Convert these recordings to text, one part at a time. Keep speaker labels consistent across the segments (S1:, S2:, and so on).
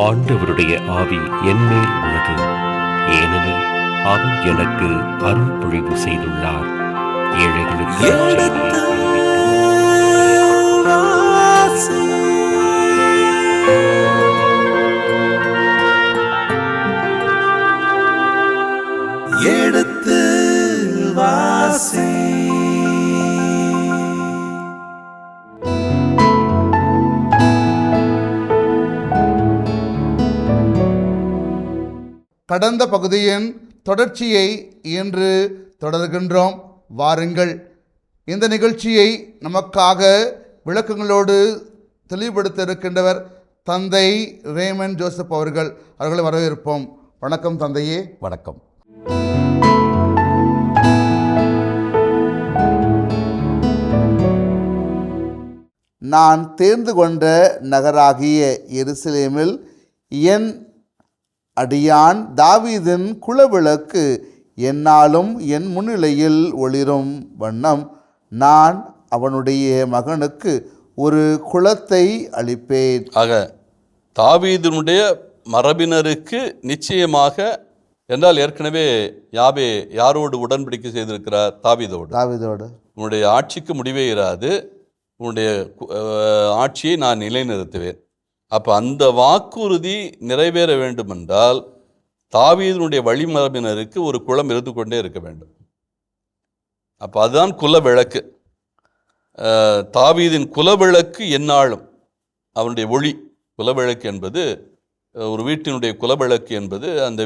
S1: ஆண்டவருடைய ஆவி என்மேல் உள்ளது, ஏனெனில் அவர் எனக்கு அருள் பொழிவு செய்துள்ளார். ஏழைகளுக்கு
S2: எடுத்து வாசி.
S3: கடந்த பகுதியின் தொடர்ச்சியை இன்று தொடர்கின்றோம். வாருங்கள், இந்த நிகழ்ச்சியை நமக்காக விளக்கங்களோடு தெளிவுபடுத்த இருக்கின்றவர் தந்தை ரேமன் ஜோசப் அவர்களை வரவேற்போம். வணக்கம் தந்தையே.
S4: வணக்கம்.
S3: நான் தேர்ந்து கொண்ட நகராகிய எருசலேமில் என் அடியான் தாவீதின் குலவிளக்கு என்னாலும் என் முன்னிலையில் ஒளிரும் வண்ணம் நான் அவனுடைய மகனுக்கு ஒரு குலத்தை அளிப்பேன்.
S5: ஆக தாவீதினுடைய மரபினருக்கு நிச்சயமாக என்றால் ஏற்கனவே யாவே யாரோடு உடன்படிக்கை செய்திருக்கிறார்? தாவீதோடு. உன்னுடைய ஆட்சிக்கு முடிவே இராது, உன்னுடைய ஆட்சியை நான் நிலைநிறுத்துவேன். அப்போ அந்த வாக்குறுதி நிறைவேற வேண்டுமென்றால் தாவீதினுடைய வழிமரபினருக்கு ஒரு குலம் இருந்து கொண்டே இருக்க வேண்டும். அப்போ அதுதான் குலவிளக்கு. தாவீதின் குலவிளக்கு எந்நாளும் அவனுடைய ஒளி. குலவிளக்கு என்பது ஒரு வீட்டினுடைய குலவிளக்கு என்பது அந்த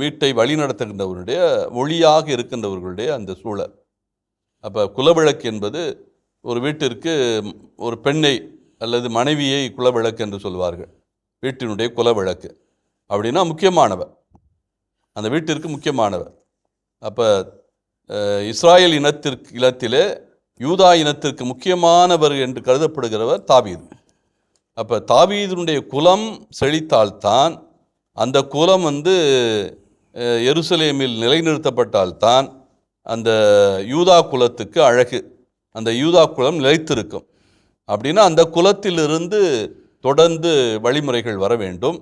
S5: வீட்டை வழிநடத்துகின்றவர்களுடைய ஒளியாக இருக்கின்றவர்களுடைய அந்த சூழல். அப்போ குலவிளக்கு என்பது ஒரு வீட்டிற்கு ஒரு பெண்ணை அல்லது மனைவியை குலவிளக்கு என்று சொல்வார்கள். வீட்டினுடைய குலவிளக்கு அப்படின்னா முக்கியமானவர், அந்த வீட்டிற்கு முக்கியமானவர். அப்போ இஸ்ராயல் இனத்திலே யூதா இனத்திற்கு முக்கியமானவர் என்று கருதப்படுகிறவர் தாவீது. அப்போ தாவீதினுடைய குலம் செழித்தால்தான், அந்த குலம் எருசலேமில் நிலைநிறுத்தப்பட்டால்தான் அந்த யூதா குலத்துக்கு அழகு, அந்த யூதா குலம் நிலைத்திருக்கும். அப்படின்னா அந்த குலத்திலிருந்து தொடர்ந்து வழிமுறைகள் வர வேண்டும்.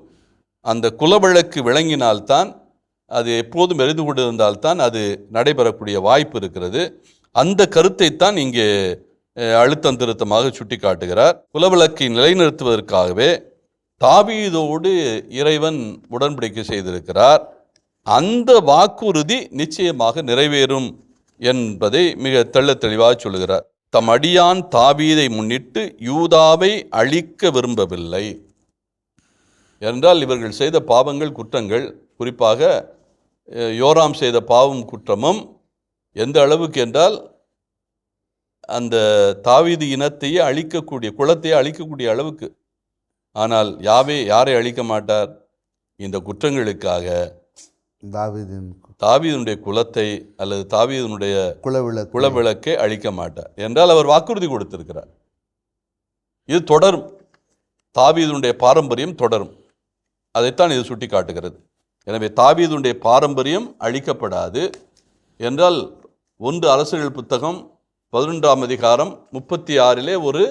S5: அந்த குலவிளக்கு விளங்கினால்தான், அது எப்போதும் எரிந்து கொண்டிருந்தால்தான் அது நடைபெறக்கூடிய வாய்ப்பு இருக்கிறது. அந்த கருத்தைத்தான் இங்கே அழுத்தம் திருத்தமாக சுட்டி காட்டுகிறார். குலவிளக்கை நிலைநிறுத்துவதற்காகவே தாவீதோடு இறைவன் உடன்படிக்கை செய்திருக்கிறார். அந்த வாக்குறுதி நிச்சயமாக நிறைவேறும் என்பதை மிக தெளிவாக சொல்லுகிறார். தம் அடியான் தாவீதை முன்னிட்டு யூதாவை அழிக்க விரும்பவில்லை என்றால், இவர்கள் செய்த பாவங்கள், குற்றங்கள், குறிப்பாக யோராம் செய்த பாவம் குற்றமும் எந்த அளவுக்கு என்றால், அந்த தாவீது இனத்தையே அழிக்கக்கூடிய, குலத்தையே அழிக்கக்கூடிய அளவுக்கு. ஆனால் யாரை அழிக்க மாட்டார்? இந்த குற்றங்களுக்காக தாவீதுனுடைய குலத்தை அல்லது தாவீதுனுடைய குலவிளக்கை அழிக்க மாட்டார் என்றால் அவர் வாக்குறுதி கொடுத்திருக்கிறார். இது தொடரும், தாவீதுனுடைய பாரம்பரியம் தொடரும். அதைத்தான் இது சுட்டி காட்டுகிறது. எனவே தாவீதுனுடைய பாரம்பரியம் அழிக்கப்படாது என்றால், 1 அரசர்கள் புத்தகம் 11ஆம் அதிகாரம் 36 ஒரு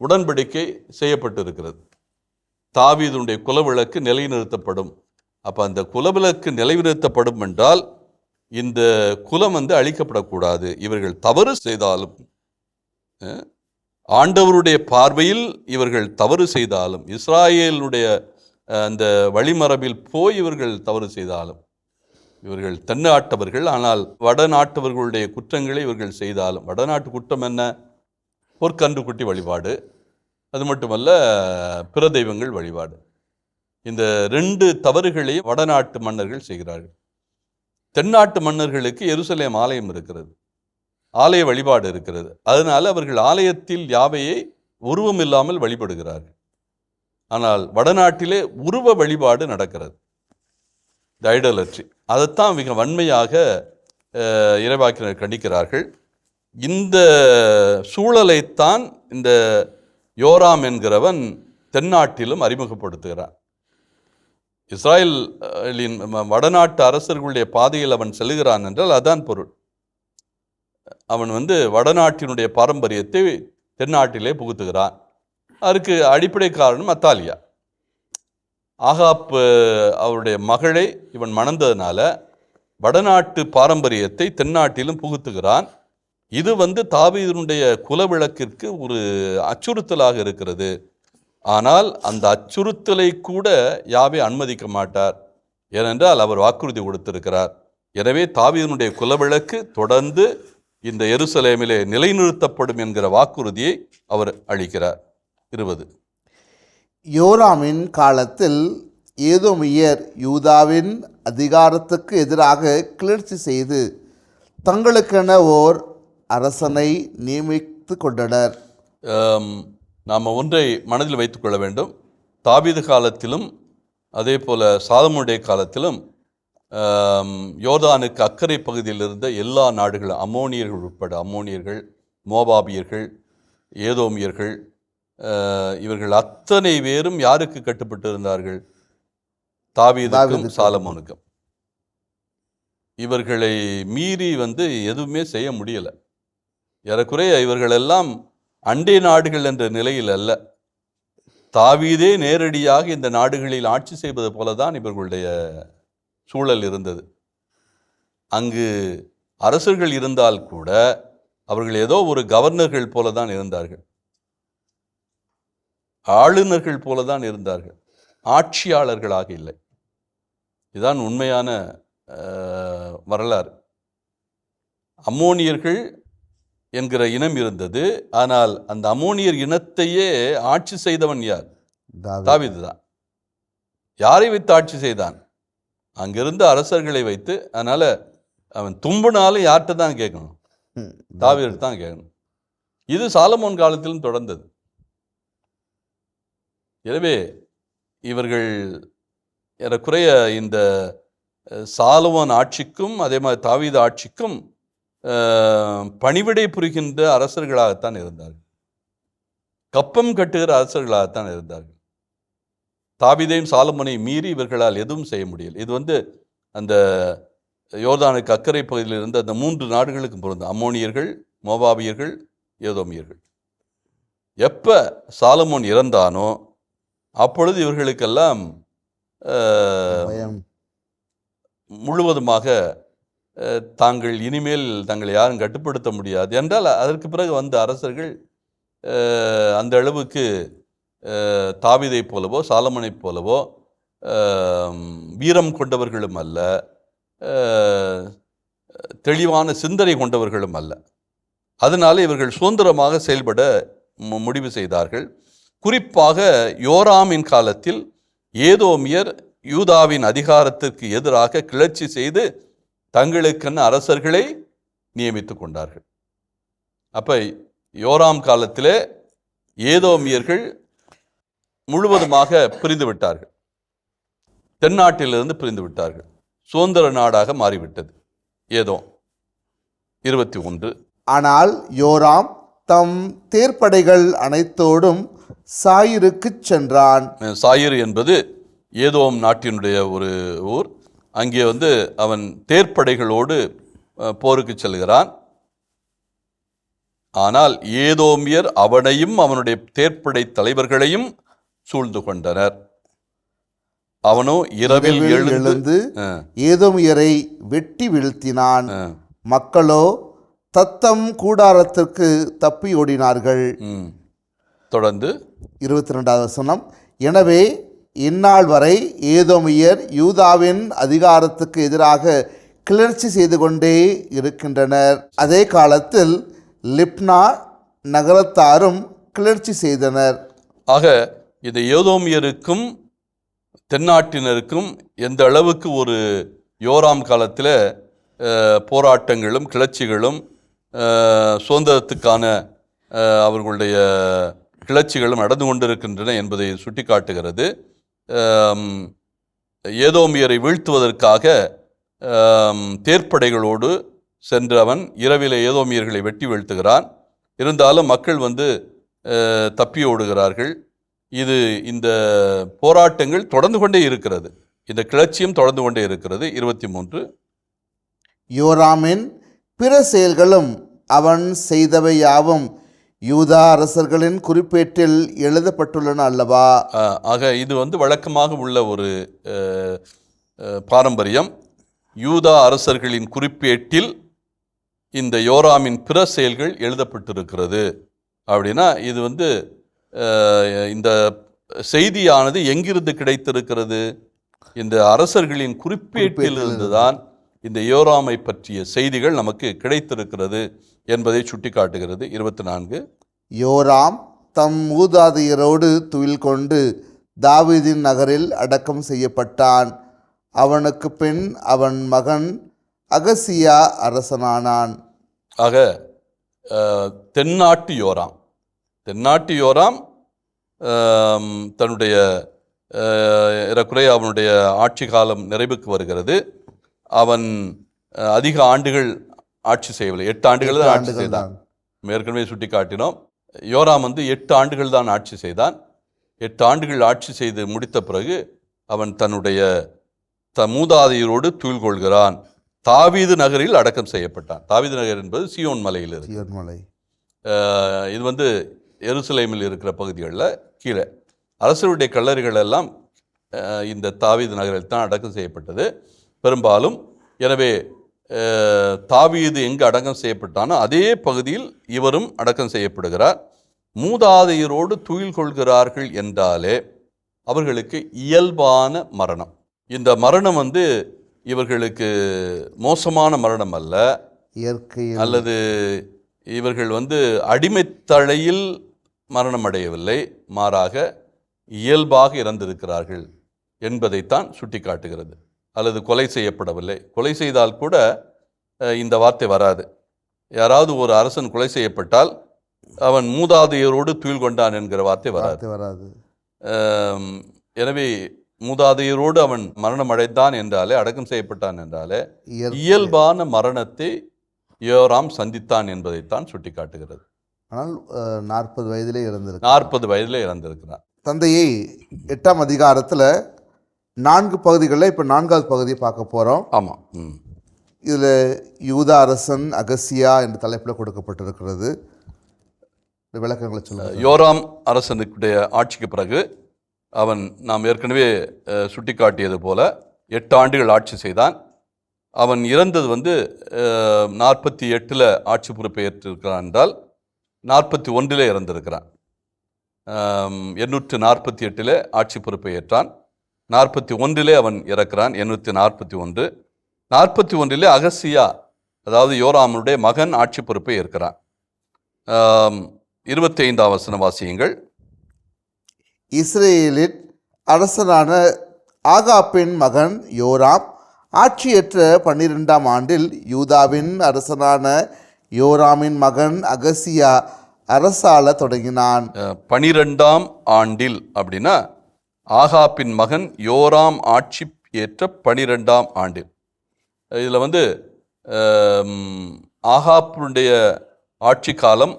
S5: உடன்படிக்கை செய்யப்பட்டிருக்கிறது. தாவீதுனுடைய குலவிளக்கு நிலைநிறுத்தப்படும். அப்போ அந்த குலவிளக்கு நிலைநிறுத்தப்படும் என்றால் இந்த குலம் அழிக்கப்படக்கூடாது. இவர்கள் தவறு செய்தாலும், ஆண்டவருடைய பார்வையில் இவர்கள் தவறு செய்தாலும், இஸ்ராயேலுடைய அந்த வழிமரபில் போய் இவர்கள் தவறு செய்தாலும், இவர்கள் தென்னாட்டவர்கள், ஆனால் வடநாட்டவர்களுடைய குற்றங்களை இவர்கள் செய்தாலும், வடநாட்டு குற்றம் என்ன? பொற்கன்றுக்குட்டி வழிபாடு, அது மட்டுமல்ல பிற தெய்வங்கள் வழிபாடு. இந்த 2 தவறுகளையும் வடநாட்டு மன்னர்கள் செய்கிறார்கள். தென்னாட்டு மன்னர்களுக்கு எருசலேம் ஆலயம் இருக்கிறது, ஆலய வழிபாடு இருக்கிறது. அதனால் அவர்கள் ஆலயத்தில் யாவையை உருவம் இல்லாமல் வழிபடுகிறார்கள். ஆனால் வடநாட்டிலே உருவ வழிபாடு நடக்கிறது, ஐடலட்ரி. அதைத்தான் மிக வன்மையாக இறைவாக்கினர் கண்டிக்கிறார்கள். இந்த சூழலைத்தான் இந்த யோராம் என்கிறவன் தென்னாட்டிலும் அறிமுகப்படுத்துகிறான். இஸ்ராயலின் வடநாட்டு அரசர்களுடைய பாதையில் அவன் செல்லுகிறான் என்றால் அதான் பொருள். அவன் வடநாட்டினுடைய பாரம்பரியத்தை தென்னாட்டிலே புகுத்துகிறான். அதுக்கு அடிப்படை காரணம் அத்தாலியா. ஆகாப் அவருடைய மகளை இவன் மணந்ததுனால வடநாட்டு பாரம்பரியத்தை தென்னாட்டிலும் புகுத்துகிறான். இது தாவீதினுடைய குலவிளக்கிற்கு ஒரு அச்சுறுத்தலாக இருக்கிறது. ஆனால் அந்த அச்சுறுத்தலை கூட யாவே அனுமதிக்க மாட்டார். ஏனென்றால் அவர் வாக்குறுதி கொடுத்திருக்கிறார். எனவே தாவீதினுடைய குலவிளக்கு தொடர்ந்து இந்த எருசலேமிலே நிலைநிறுத்தப்படும் என்கிற வாக்குறுதியை அவர் அளிக்கிறார். 20.
S3: யோராமின் காலத்தில் ஏதோமியர் யூதாவின் அதிகாரத்துக்கு எதிராக கிளர்ச்சி செய்து தங்களுக்கென ஓர் அரசனை நியமித்து கொண்டனர்.
S5: நாம் ஒன்றை மனதில் வைத்துக்கொள்ள வேண்டும். தாவீது காலத்திலும் அதே போல் சாலமோனுடைய காலத்திலும் யோர்தானுக்கு அக்கறை பகுதியில் இருந்த எல்லா நாடுகளும், அம்மோனியர்கள் உட்பட, அம்மோனியர்கள், மோவாபியர்கள், ஏதோமியர்கள், இவர்கள் அத்தனை பேரும் யாருக்கு கட்டுப்பட்டு இருந்தார்கள்? தாவீதுக்கும் சாலமோனுக்கும். இவர்களை மீறி எதுவுமே செய்ய முடியலை. ஏறக்குறைய இவர்களெல்லாம் அண்டை நாடுகள் என்ற நிலையில் அல்ல, தாவீதே நேரடியாக இந்த நாடுகளில் ஆட்சி செய்வது போலதான் இவர்களுடைய சூழல் இருந்தது. அங்கு அரசர்கள் இருந்தால் கூட அவர்கள் ஏதோ ஒரு கவர்னர்கள் போலதான் இருந்தார்கள், ஆளுநர்கள் போலதான் இருந்தார்கள், ஆட்சியாளர்களாக இல்லை. இதுதான் உண்மையான வரலாறு. அம்மோனியர்கள் என்கிற இனம் இருந்தது. ஆனால் அந்த அம்மோனியர் இனத்தையே ஆட்சி செய்தவன் யார்? தாவீது தான். யாரை வைத்து ஆட்சி செய்தான்? அங்கிருந்த அரசர்களை வைத்து. அதனால அவன் தும்புனாலும் யார்கிட்ட தான் கேட்கணும்? தாவீது தான் கேட்கணும். இது சாலமோன் காலத்திலும் தொடர்ந்தது. எனவே இவர்கள் ஏறக்குறைய இந்த சாலமோன் ஆட்சிக்கும் அதே மாதிரி தாவீது ஆட்சிக்கும் பணிவிடை புரிகின்ற அரசர்களாகத்தான் இருந்தார்கள், கப்பம் கட்டுகிற அரசர்களாகத்தான் இருந்தார்கள். தாவீதையும் சாலமோனையும் மீறி இவர்களால் எதுவும் செய்ய முடியல. இது அந்த யோர்தானுக்கு அக்கறை பகுதியில் இருந்த அந்த 3 நாடுகளுக்கு பொருந்தும். அம்மோனியர்கள், மோவாபியர்கள், ஏதோமியர்கள். எப்ப சாலமோன் இறந்தானோ அப்பொழுது இவர்களுக்கெல்லாம் முழுவதுமாக தாங்கள் இனிமேல் தங்களை யாரும் கட்டுப்படுத்த முடியாது என்றால், அதற்கு பிறகு வந்த அரசர்கள் அந்த அளவுக்கு தாவீதை போலவோ சாலமோனை போலவோ வீரம் கொண்டவர்களும் அல்ல, தெளிவான சிந்தனை கொண்டவர்களும் அல்ல. அதனால இவர்கள் சுதந்திரமாக செயல்பட முடிவு செய்தார்கள். குறிப்பாக யோராமின் காலத்தில் ஏதோமியர் யூதாவின் அதிகாரத்திற்கு எதிராக கிளர்ச்சி செய்து தங்களுக்கென அரசர்களை நியமித்து கொண்டார்கள். அப்ப யோராம் காலத்திலே ஏதோமியர்கள் முழுவதுமாக பிரிந்து விட்டார்கள், தென்னாட்டிலிருந்து பிரிந்து விட்டார்கள், சுதந்திர நாடாக மாறிவிட்டது ஏதோ. 21.
S3: ஆனால் யோராம் தம் தேர்ப்படைகள் அனைத்தோடும் சாயிருக்கு சென்றான்.
S5: சாயிர் என்பது ஏதோம் நாட்டினுடைய ஒரு ஊர். அங்கே அவன் தேர்ப்படைகளோடு போருக்கு செல்கிறான். ஆனால் ஏதோமியர் அவனையும் அவனுடைய தேர்ப்படை தலைவர்களையும் சூழ்ந்து கொண்டனர். அவனோ இரவில் எழுந்து
S3: ஏதோமியரை வெட்டி வீழ்த்தினான். மக்களோ தத்தம் கூடாரத்திற்கு தப்பி ஓடினார்கள்.
S5: தொடர்ந்து
S3: 22வது வசனம். எனவே இந்நாள் வரை ஏதோமியர் யூதாவின் அதிகாரத்துக்கு எதிராக கிளர்ச்சி செய்து கொண்டே இருக்கின்றனர். அதே காலத்தில் லிப்னா நகரத்தாரும் கிளர்ச்சி செய்தனர்.
S5: ஆக இந்த ஏதோமியருக்கும் தென்னாட்டினருக்கும் எந்த அளவுக்கு ஒரு யோராம் காலத்தில் போராட்டங்களும் கிளர்ச்சிகளும் சுதந்திரத்துக்கான அவர்களுடைய கிளர்ச்சிகளும் நடந்து கொண்டிருக்கின்றன என்பதை சுட்டி காட்டுகிறது. ஏதோமியரை வீழ்த்துவதற்காக தேர்ப்படைகளோடு சென்றவன் இரவிலே ஏதோமியர்களை வெட்டி வீழ்த்துகிறான். இருந்தாலும் மக்கள் தப்பி ஓடுகிறார்கள். இந்த போராட்டங்கள் தொடர்ந்து கொண்டே இருக்கிறது, இந்த கிளர்ச்சியும் தொடர்ந்து கொண்டே இருக்கிறது. 23.
S3: யோராமின் பிற செயல்களும் அவன் செய்தவை யாவும் யூதா அரசர்களின் குறிப்பேட்டில் எழுதப்பட்டுள்ளன அல்லவா?
S5: ஆக இது வந்து வழக்கமாக உள்ள ஒரு பாரம்பரியம். யூதா அரசர்களின் குறிப்பேட்டில் இந்த யோராமின் பிற செயல்கள் எழுதப்பட்டிருக்கிறது. அப்படின்னா இது வந்து இந்த செய்தியானது எங்கிருந்து கிடைத்திருக்கிறது? இந்த அரசர்களின் குறிப்பேட்டிலிருந்து தான் இந்த யோராமை பற்றிய செய்திகள் நமக்கு கிடைத்திருக்கிறது என்பதை சுட்டிக்காட்டுகிறது. 24
S3: யோராம் தம் மூதாதையரோடு துயில் கொண்டு தாவீதின் நகரில் அடக்கம் செய்யப்பட்டான். அவனுக்கு பின் அவன் மகன் அகசியா அரசனானான்.
S5: ஆக தென்னாட்டு யோராம் தன்னுடைய ஏறக்குறைய அவனுடைய ஆட்சி காலம் நிறைவுக்கு வருகிறது. அவன் அதிக ஆண்டுகள் ஆட்சி செய்யவில்லை. 8 ஆண்டுகள் தான் ஆட்சி செய்தான். ஏற்கனவே சுட்டி காட்டினோம். யோராம் வந்து 8 ஆண்டுகள் தான் ஆட்சி செய்தான். 8 ஆண்டுகள் ஆட்சி செய்து முடித்த பிறகு அவன் தன்னுடைய மூதாதையரோடு துயில் கொள்கிறான். தாவீது நகரில் அடக்கம் செய்யப்பட்டான். தாவீது நகர் என்பது சியோன் மலையில் இருக்கு. இது வந்து எருசலேமில் இருக்கிற பகுதிகளில் கீழே அரசருடைய கல்லறைகள் எல்லாம் இந்த தாவீது நகரில் தான் அடக்கம் செய்யப்பட்டது பெரும்பாலும். எனவே தாவீது எங்கு அடக்கம் செய்யப்பட்டானோ அதே பகுதியில் இவரும் அடக்கம் செய்யப்படுகிறார். மூதாதையரோடு துயில் கொள்கிறார்கள் என்றாலே அவர்களுக்கு இயல்பான மரணம். இந்த மரணம் வந்து இவர்களுக்கு மோசமான மரணம் அல்ல,
S3: இயற்கை
S5: அல்லது இவர்கள் வந்து அடிமைத்தழையில் மரணம் அடையவில்லை, மாறாக இயல்பாக இறந்திருக்கிறார்கள் என்பதைத்தான் சுட்டி காட்டுகிறது. அல்லது கொலை செய்யப்படவில்லை. கொலை செய்தால் கூட இந்த வார்த்தை வராது. யாராவது ஒரு அரசன் கொலை செய்யப்பட்டால் அவன் மூதாதையரோடு துயில் கொண்டான் என்கிற வார்த்தை வராது. எனவே மூதாதையரோடு அவன் மரணம் அடைந்தான் என்றாலே, அடக்கம் செய்யப்பட்டான் என்றாலே இயல்பான மரணத்தை யோராம் சந்தித்தான் என்பதைத்தான் சுட்டி காட்டுகிறது.
S3: ஆனால் 40 வயதிலே இறந்திருக்கிறார்.
S5: 40 வயதிலே இறந்திருக்கிறார்.
S3: தந்தையை 8ஆம் அதிகாரத்தில் 4 பகுதிகளில் இப்போ 4வது பகுதியை பார்க்க போகிறோம்.
S5: ஆமாம்.
S3: இதில் யூதா அரசன் அகசியா என்ற தலைப்பில் கொடுக்கப்பட்டிருக்கிறது. விளக்கங்களை சொல்லுங்கள்.
S5: யோராம் அரசனுடைய ஆட்சிக்கு பிறகு அவன் நாம் ஏற்கனவே சுட்டி காட்டியது போல 8 ஆண்டுகள் ஆட்சி செய்தான். அவன் இறந்தது வந்து 48 ஆட்சி பொறுப்பை ஏற்றிருக்கிறான் என்றால் 41 இறந்திருக்கிறான். 848 ஆட்சி பொறுப்பை ஏற்றான். 41 அவன் இறக்கிறான். 841 41 அகசியா, அதாவது யோராமுடைய மகன் ஆட்சி பொறுப்பை ஏற்கிறான். 25ஆம் வசனம் வாசியுங்கள்.
S3: இஸ்ரேலின் அரசனான ஆகாப்பின் மகன் யோராம் ஆட்சியேற்ற 12ஆம் ஆண்டில் யூதாவின் அரசனான யோராமின் மகன் அகசியா அரசாள தொடங்கினான்.
S5: 12ஆம் ஆண்டில் அப்படின்னா ஆகாப்பின் மகன் யோராம் ஆட்சி ஏற்ற 12ஆம் ஆண்டில். இதில் வந்து ஆகாப்புடைய ஆட்சி காலம்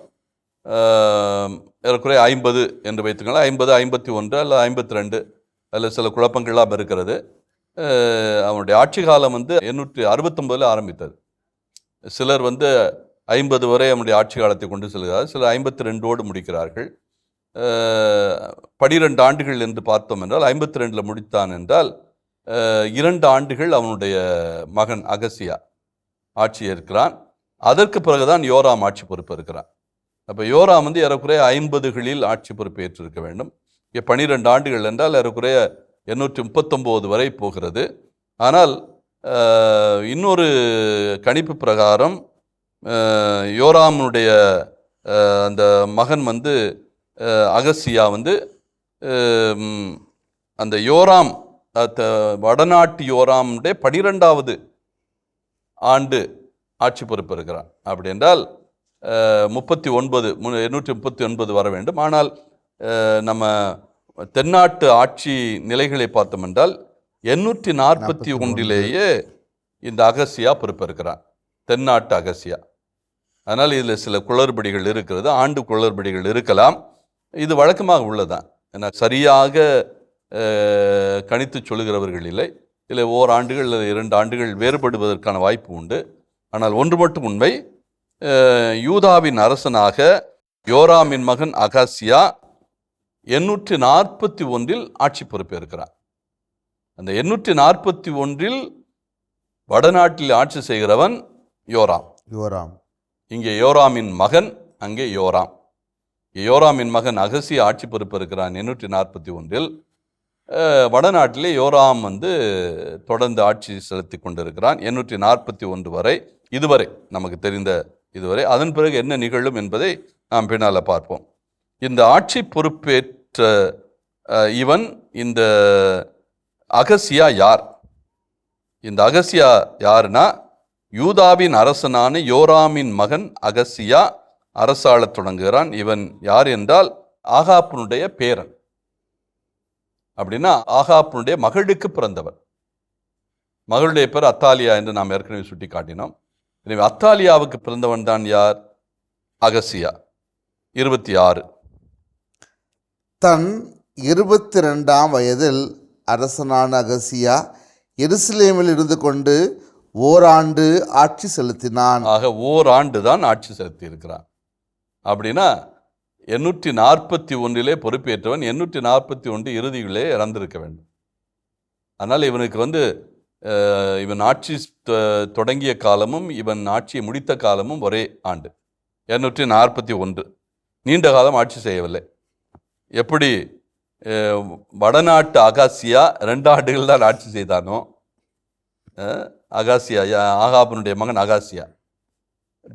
S5: ஏறக்குறைய 50 என்று வைத்துக்கலாம். 50, 51 அல்ல 52, அதில் சில குழப்பங்கள்லாம் இருக்கிறது. அவனுடைய ஆட்சி காலம் வந்து 869 ஆரம்பித்தது. சிலர் வந்து 50 வரை அவனுடைய ஆட்சி காலத்தை கொண்டு செல்கிறார், சிலர் 52 முடிக்கிறார்கள். 12 ஆண்டுகள் என்று பார்த்தோம் என்றால் 52 முடித்தான் என்றால் 2 ஆண்டுகள் அவனுடைய மகன் அகசியா ஆட்சி ஏற்கிறான். அதற்கு பிறகுதான் யோராம் ஆட்சி பொறுப்பு இருக்கிறான். அப்போ யோராம் வந்து ஏறக்குறைய 50களில் ஆட்சி பொறுப்பு ஏற்றிருக்க வேண்டும். இங்கே 12 ஆண்டுகள் என்றால் ஏறக்குறைய 839 வரை போகிறது. ஆனால் இன்னொரு கணிப்பு பிரகாரம் யோராமுடைய அந்த மகன் வந்து அகசியா வந்து அந்த யோராம் வடநாட்டு யோராமுடைய 12வது ஆண்டு ஆட்சி பொறுப்பு இருக்கிறான். அப்படி என்றால் 839 வர வேண்டும். ஆனால் நம்ம தென்னாட்டு ஆட்சி நிலைகளை பார்த்தோம் என்றால் 841 இந்த அகசியா பொறுப்பேற்கிறான், தென்னாட்டு அகசியா. அதனால் இதில் சில குளறுபடிகள் இருக்கிறது, ஆண்டு குளறுபடிகள் இருக்கலாம். இது வழக்கமாக உள்ளதான். ஏன்னா சரியாக கணித்து சொல்லுகிறவர்கள் இல்லை. இதில் ஓராண்டுகள் 2 ஆண்டுகள் வேறுபடுவதற்கான வாய்ப்பு உண்டு. ஆனால் ஒன்று மட்டும் உண்மை, யூதாவின் அரசனாக யோராமின் மகன் அகாசியா 841 ஆட்சி பொறுப்பேற்கிறார். அந்த 841 வடநாட்டில் ஆட்சி செய்கிறவன் யோராம்.
S3: யோராம்.
S5: இங்கே யோராமின் மகன், அங்கே யோராம். யோராமின் மகன் அகசியா ஆட்சி பொறுப்பேற்கிறான் 841. வடநாட்டிலே யோராம் தொடர்ந்து ஆட்சி செலுத்தி கொண்டிருக்கிறான் 841 வரை. இதுவரை நமக்கு தெரிந்த இதுவரை. அதன் பிறகு என்ன நிகழும் என்பதை நாம் பின்னால் பார்ப்போம். இந்த ஆட்சி பொறுப்பேற்ற இவன் இந்த அகசியா யார்? இந்த அகசியா யாருன்னா, யூதாவின் அரசனான யோராமின் மகன் அகசியா அரசாளத் தொடங்குகிறான். இவன் யார் என்றால் ஆகாப்பினுடைய பேரன். அப்படின்னா ஆகாப்பினுடைய மகளுக்கு பிறந்தவர். மகளுடைய பேர் அத்தாலியா என்று நாம் ஏற்கனவே சுட்டி காட்டினோம். எனவே அத்தாலியாவுக்கு பிறந்தவன் தான் யார்? அகசியா. 26.
S3: தன் 22ஆம் வயதில் அரசனான அகசியா எருசலேமில் இருந்து கொண்டு ஓராண்டு ஆட்சி செலுத்தினான்.
S5: ஆக ஓராண்டு தான் ஆட்சி செலுத்தி இருக்கிறான். அப்படின்னா 841 பொறுப்பேற்றவன் 841 இறுதியிலே இறந்திருக்க வேண்டும். அதனால் இவனுக்கு இவன் ஆட்சி தொடங்கிய காலமும் இவன் ஆட்சியை முடித்த காலமும் ஒரே ஆண்டு 841. நீண்ட காலம் ஆட்சி செய்யவில்லை. எப்படி வடநாட்டு அகாசியா 2 ஆண்டுகள் தான் ஆட்சி செய்தானோ, அகாசியா ஆகாபனுடைய மகன் அகாசியா.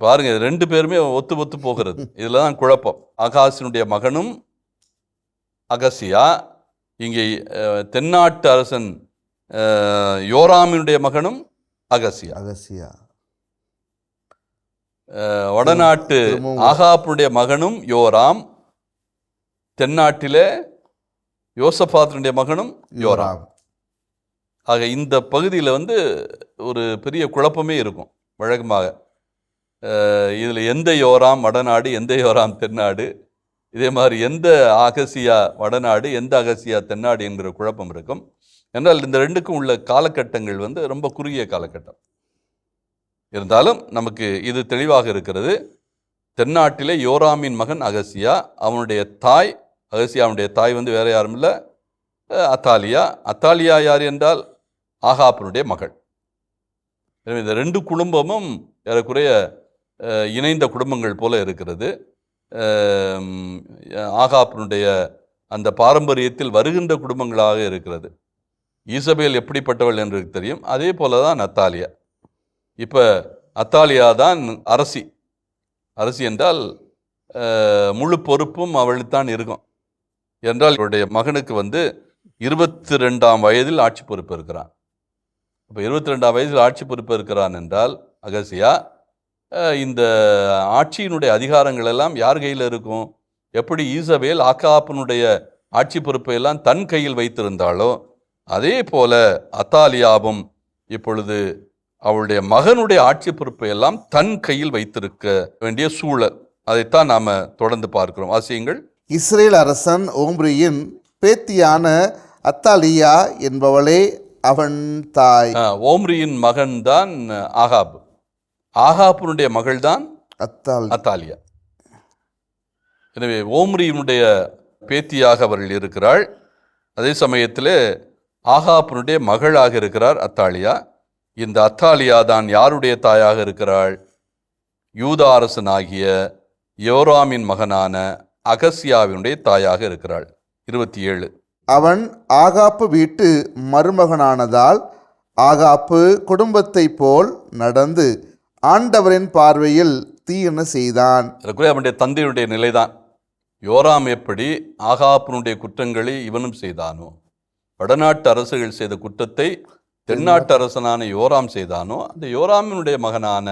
S5: பாருங்க, 2 பேருமே ஒத்து போகிறது. இதில் தான் குழப்பம். அகாசினுடைய மகனும் அகசியா, இங்கே தென்னாட்டு அரசன் யோராமினுடைய மகனும் அகசியா. வடநாட்டு ஆகாப்புடைய மகனும் யோராம், தென்னாட்டிலே யோசபாத்தினுடைய மகனும் யோராம். ஆக இந்த பகுதியில் ஒரு பெரிய குழப்பமே இருக்கும் வழக்கமாக. இதில் எந்த யோராம் வடநாடு, எந்த யோராம் தென்னாடு, இதே மாதிரி எந்த அகசியா வடநாடு, எந்த அகசியா தென்னாடு என்கிற குழப்பம் இருக்கும். என்றால் இந்த 2க்கும் உள்ள காலகட்டங்கள் ரொம்ப குறுகிய காலகட்டம். இருந்தாலும் நமக்கு இது தெளிவாக இருக்கிறது. தென்னாட்டிலே யோராமின் மகன் அகசியா, அவனுடைய தாய் அகசியாவுடைய தாய் வேற யாரும் இல்லை, அத்தாலியா. அத்தாலியா யார் என்றால் ஆகாப்பினுடைய மகள். எனவே இந்த 2 குடும்பமும் ஏறக்குறைய இணைந்த குடும்பங்கள் போல இருக்கிறது. ஆகாப்பினுடைய அந்த பாரம்பரியத்தில் வருகின்ற குடும்பங்களாக இருக்கிறது. ஈசபேல் எப்படிப்பட்டவள் என்று தெரியும். அதே போல தான் அத்தாலியா. இப்போ அத்தாலியா தான் அரசி. அரசி என்றால் முழு பொறுப்பும் அவளுக்குத்தான் இருக்கும். என்றால் இவருடைய மகனுக்கு 22ஆம் வயதில் ஆட்சி பொறுப்பு இருக்கிறான். இப்போ 22ஆம் வயதில் ஆட்சி பொறுப்பு இருக்கிறான் என்றால் அகசியா, இந்த ஆட்சியினுடைய அதிகாரங்கள் எல்லாம் யார் கையில் இருக்கும்? எப்படி ஈசபேல் ஆகாப்பினுடைய ஆட்சி பொறுப்பை எல்லாம் தன் கையில் வைத்திருந்தாளோ, அதே போல அத்தாலியாவும் இப்பொழுது அவளுடைய மகனுடைய ஆட்சி பொறுப்பை எல்லாம் தன் கையில் வைத்திருக்க வேண்டிய சூழல். அதைத்தான் நாம் தொடர்ந்து பார்க்கிறோம். வாசியுங்கள்.
S3: இஸ்ரேல் அரசன் ஓம்ரியின் பேத்தியான அத்தாலியா என்பவளே அவன் தாய்.
S5: ஓம்ரியின் மகன் தான் ஆகாப். ஆகாப்பினுடைய மகள் தான் அத்தாலியா. எனவே ஓம்ரியினுடைய பேத்தியாக அவர்கள் இருக்கிறாள். அதே சமயத்தில் ஆகாப்பினுடைய மகளாக இருக்கிறார் அத்தாலியா. இந்த அத்தாலியா தான் யாருடைய தாயாக இருக்கிறாள்? யூதா அரசனாகிய யோராமின் மகனான அகசியாவினுடைய தாயாக இருக்கிறாள். 27.
S3: அவன் ஆகாப்பு வீட்டு மருமகனானதால் ஆகாப்பு குடும்பத்தை போல் நடந்து ஆண்டவரின் பார்வையில் தீயன செய்தான்.
S5: அவனுடைய தந்தையுடைய நிலைதான். யோராம் எப்படி ஆகாப்பினுடைய குற்றங்களை இவனும் செய்தானோ, வடநாட்டு அரசுகள் செய்த குற்றத்தை தென்னாட்டு அரசனான யோராம் செய்தானோ, அந்த யோராமினுடைய மகனான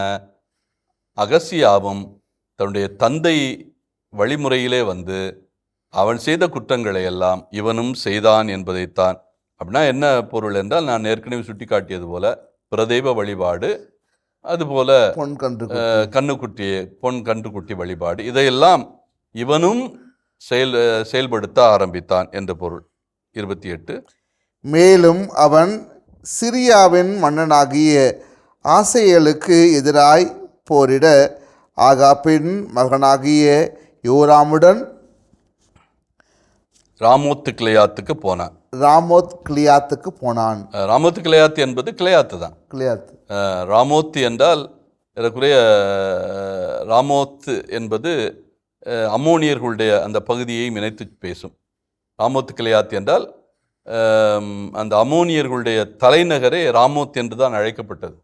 S5: அகசியாவும் தன்னுடைய தந்தை வழிமுறையிலே அவன் செய்த குற்றங்களை எல்லாம் இவனும் செய்தான் என்பதைத்தான். அப்படின்னா என்ன பொருள் என்றால், நான் ஏற்கனவே சுட்டி காட்டியது போல பிரதெய்வ வழிபாடு, அதுபோல பொன் கன்றுக்குட்டி வழிபாடு, இதையெல்லாம் இவனும் செயல்படுத்த ஆரம்பித்தான் என்ற பொருள். 28.
S3: மேலும் அவன் சிரியாவின் மன்னனாகிய ஆசேயலுக்கு எதிராய் போரிட ஆகாப்பின் மகனாகிய யோராமுடன்
S5: ராமோத்து கிளையாத்துக்கு போனான்.
S3: ராமோத் கிளியாத்துக்கு போனான்.
S5: ராமோத்து கிளையாத்து என்பது கிளையாத்து தான்.
S3: கிளியாத்
S5: ராமோத்து என்றால் ஏறக்குறைய ராமோத்து என்பது அம்மோனியர்களுடைய அந்த பகுதியை இணைத்து பேசும். ராமோத்து கிளையாத் என்றால் அந்த அம்மோனியர்களுடைய தலைநகரே ராமோத் என்று தான் அழைக்கப்பட்டது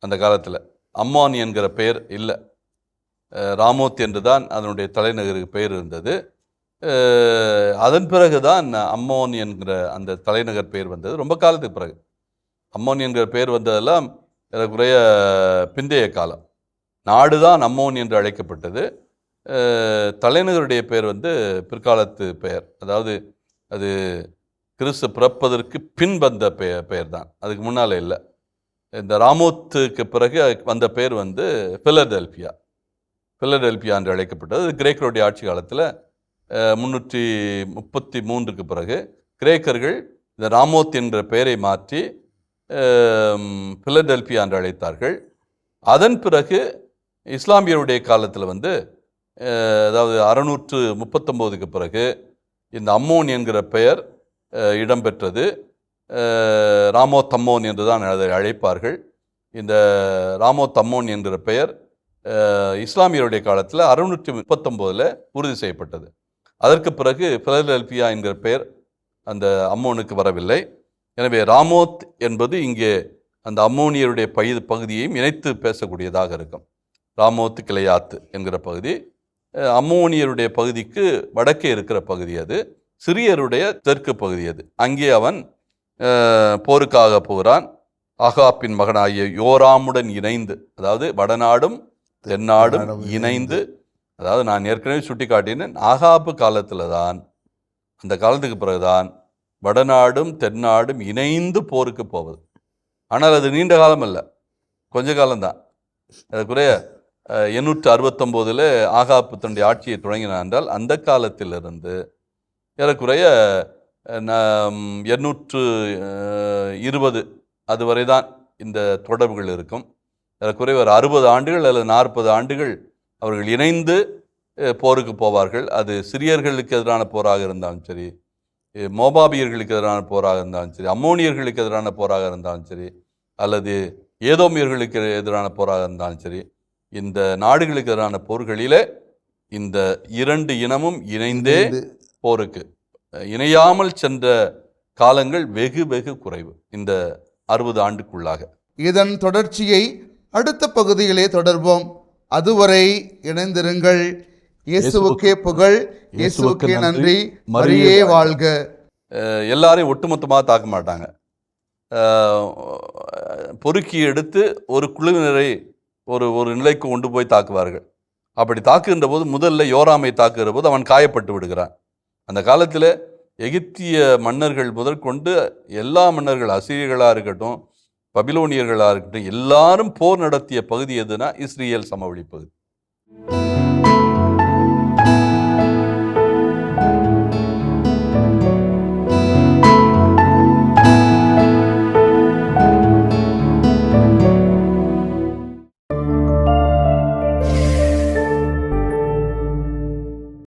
S5: அந்த காலத்தில். அம்மான் என்கிற பெயர் இல்லை, ராமோத் என்று தான் அதனுடைய தலைநகருக்கு பெயர் இருந்தது. அதன் பிறகு தான் அம்மோன் என்கிற அந்த தலைநகர் பெயர் வந்தது. ரொம்ப காலத்துக்கு பிறகு அம்மோன் என்கிற பெயர் வந்ததெல்லாம் ஏறக்குறைய பிந்தைய காலம். நாடு தான் அம்மோன் என்று அழைக்கப்பட்டது. தலைநகருடைய பெயர் பிற்காலத்து பெயர், அதாவது அது கிறிஸ்து பிறப்பதற்கு பின் வந்த பெயர் தான், அதுக்கு முன்னால் இல்லை. இந்த ராமோத்துக்கு பிறகு வந்த பெயர் பிலடெல்பியா என்று அழைக்கப்பட்டது. அது கிரேக்கருடைய ஆட்சி காலத்தில் 333க்கு பிறகு கிரேக்கர்கள் இந்த ராமோத் என்ற பெயரை மாற்றி பிலடெல்பியா என்று அழைத்தார்கள். அதன் பிறகு இஸ்லாமியருடைய காலத்தில் அதாவது 639க்கு பிறகு இந்த அம்மோன் என்கிற பெயர் இடம்பெற்றது. ராமோத் அம்மோன் என்று தான் அதை அழைப்பார்கள். இந்த ராமோத் அம்மோன் என்கிற பெயர் இஸ்லாமியருடைய காலத்தில் 639 உறுதி செய்யப்பட்டது. அதற்கு பிறகு பிலடெல்பியா என்கிற பெயர் அந்த அம்மோனுக்கு வரவில்லை. எனவே ராமோத் என்பது இங்கே அந்த அம்மோனியருடைய பகுதியையும் இணைத்து பேசக்கூடியதாக இருக்கும். ராமோத் கிளையாத்து என்கிற பகுதி அம்மோனியருடைய பகுதிக்கு வடக்கே இருக்கிற பகுதி, அது சிரியருடைய தெற்கு பகுதி. அது அங்கே அவன் போருக்காக போகிறான். ஆகாப்பின் மகனாகிய யோராமுடன் இணைந்து, அதாவது வடநாடும் தென்னாடும் இணைந்து, அதாவது நான் ஏற்கனவே சுட்டி காட்டினேன், ஆகாப்பு காலத்தில் தான், அந்த காலத்துக்கு பிறகுதான் வடநாடும் தென்னாடும் இணைந்து போருக்கு போவது. ஆனால் அது நீண்ட காலம் அல்ல, கொஞ்ச காலம்தான். அதுக்குறைய 869 ஆகாப்பு தன்னுடைய ஆட்சியை தொடங்கினான் என்றால் அந்த காலத்திலிருந்து ஏறக்குறைய 820 அதுவரை தான் இந்த தொடர்புகள் இருக்கும். ஏறக்குறைய ஒரு 60 ஆண்டுகள் அல்லது 40 ஆண்டுகள் அவர்கள் இணைந்து போருக்கு போவார்கள். அது சிரியர்களுக்கு எதிரான போராக இருந்தாலும் சரி, மோபாபியர்களுக்கு எதிரான போராக இருந்தாலும் சரி, அம்மோனியர்களுக்கு எதிரான போராக இருந்தாலும் சரி, அல்லது ஏதோமியர்களுக்கு எதிரான போராக இருந்தாலும் சரி, இந்த நாடுகளுக்கு எதிரான போர்களிலே இந்த இரண்டு இனமும் இணைந்தே போருக்கு இணையாமல் சென்ற காலங்கள் வெகு வெகு குறைவு இந்த 60 ஆண்டுக்குள்ளாக.
S3: இதன் தொடர்ச்சியை அடுத்த பகுதியிலே தொடர்வோம். அதுவரை இணைந்திருங்கள். இயேசுவுக்கே புகழ், இயேசுவுக்கே நன்றி, மரியே வாழ்க.
S5: எல்லாரையும் ஒட்டுமொத்தமாக தாக்க மாட்டாங்க. பொறுக்கி எடுத்து ஒரு குழுவினரை ஒரு நிலைக்கு கொண்டு போய் தாக்குவார்கள். அப்படி தாக்குகின்ற போது முதல்ல யோராமை தாக்குகிற போது அவன் காயப்பட்டு விடுகிறான். அந்த காலத்தில் எகிப்திய மன்னர்கள் முதற்கொண்டு எல்லா மன்னர்கள், அசீரியர்களாக இருக்கட்டும், பபிலோனியர்களாக இருக்கட்டும், எல்லாரும் போர் நடத்திய பகுதி எதுனா இஸ்ரேல் சமவெளி பகுதி.